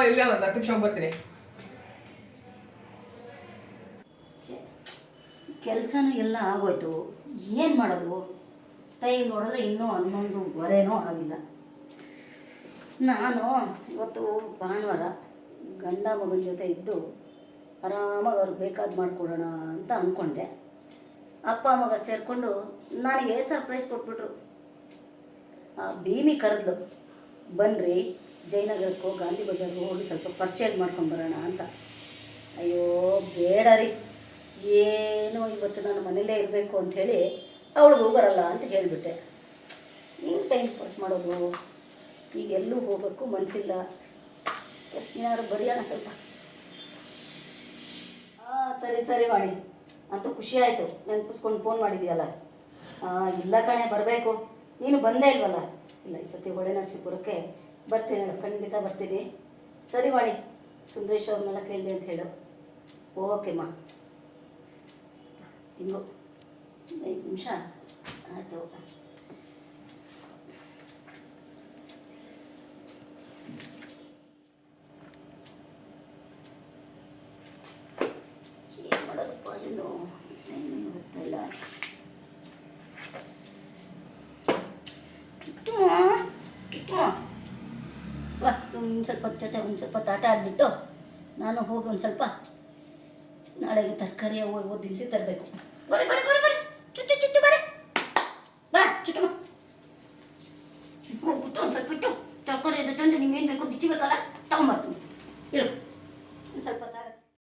ಇಲ್ಲ ಒಂದು 10 ನಿಮಿಷ ಬರ್ತೀನಿ. ಕೆಲಸನೂ ಎಲ್ಲ ಆಗೋಯ್ತು, ಏನು ಮಾಡೋದು? ಟೈಮ್ ನೋಡಿದ್ರೆ ಇನ್ನೂ 11:15 ಆಗಿಲ್ಲ. ನಾನು ಇವತ್ತು ಭಾನುವಾರ ಗಂಡ ಮಗನ ಜೊತೆ ಇದ್ದು ಆರಾಮಾಗಿ ಅವ್ರಿಗೆ ಬೇಕಾದ ಮಾಡಿಕೊಡೋಣ ಅಂತ ಅಂದ್ಕೊಂಡೆ. ಅಪ್ಪ ಮಗ ಸೇರಿಕೊಂಡು ನನಗೆ ಸರ್ಪ್ರೈಸ್ ಕೊಟ್ಬಿಟ್ರು. ಭೀಮಿ ಕರೆದ್ಲು, ಬನ್ನಿರಿ ಜಯನಗರಕ್ಕೋ ಗಾಂಧಿ ಬಜಾರ್ಗೂ ಹೋಗಿ ಸ್ವಲ್ಪ ಪರ್ಚೇಸ್ ಮಾಡ್ಕೊಂಬರೋಣ ಅಂತ. ಅಯ್ಯೋ ಬೇಡ ರೀ, ಏನು ಇವತ್ತು ನಾನು ಮನೇಲೇ ಇರಬೇಕು ಅಂಥೇಳಿ ಅವಳಿಗೂ ಬರಲ್ಲ ಅಂತ ಹೇಳಿಬಿಟ್ಟೆ. ಹಿಂಗೆ ಟೈಮ್ ಪಾಸ್ ಮಾಡೋದು, ಈಗ ಎಲ್ಲೂ ಹೋಗೋಕ್ಕೂ ಮನಸ್ಸಿಲ್ಲ. ಏನಾದ್ರು ಬರೆಯೋಣ ಸ್ವಲ್ಪ. ಸರಿ ವಾಣಿ, ಅಂತೂ ಖುಷಿ ಆಯಿತು ನೆನಪಿಸ್ಕೊಂಡು ಫೋನ್ ಮಾಡಿದೆಯಲ್ಲ. ಇಲ್ಲ ಕಣೆ, ಬರಬೇಕು. ನೀನು ಬಂದೇ ಇಲ್ವಲ್ಲ. ಇಲ್ಲ, ಈ ಸತಿ ಹೊಳೆ ನರಸೀಪುರಕ್ಕೆ ಬರ್ತೀನಿ, ಖಂಡಿತ ಬರ್ತೀನಿ. ಸರಿ ವಾಣಿ, ಸುಂದರೇಶ್ ಅವ್ರನ್ನೆಲ್ಲ ಕೇಳಿದೆ ಅಂತ ಹೇಳು. ಓಕೆಮ್ಮ. ಇನ್ನೂ 5 ನಿಮಿಷ ಆಯಿತು. ಏನು ಮಾಡೋದಪ್ಪ, ಏನು ಗೊತ್ತಿಲ್ಲ. ವಾ, ಒಂದು ಸ್ವಲ್ಪ ಜೊತೆ ಒಂದು ಸ್ವಲ್ಪ ಆಟ ಆಡಿಬಿಟ್ಟು ನಾನು ಹೋಗಿ ಒಂದು ಸ್ವಲ್ಪ ನಾಳೆಗೆ ತರಕಾರಿ ಅವು ದಿನಸಿ ತರಬೇಕು. ಬರೀ ಚುಟ್ಟು ಬರೀ ಬಾ ಚುಟ್ಟು ಹೋಗ್ಬಿಟ್ಟು ಒಂದು ಸ್ವಲ್ಪ ಬಿಟ್ಟು ತರಕಾರಿ ತಂದು ನಿಮ್ಗೇನು ಬೇಕು ಬಿಚ್ಚಬೇಕಲ್ಲ, ತಗೊಂಬರ್ತೀನಿ.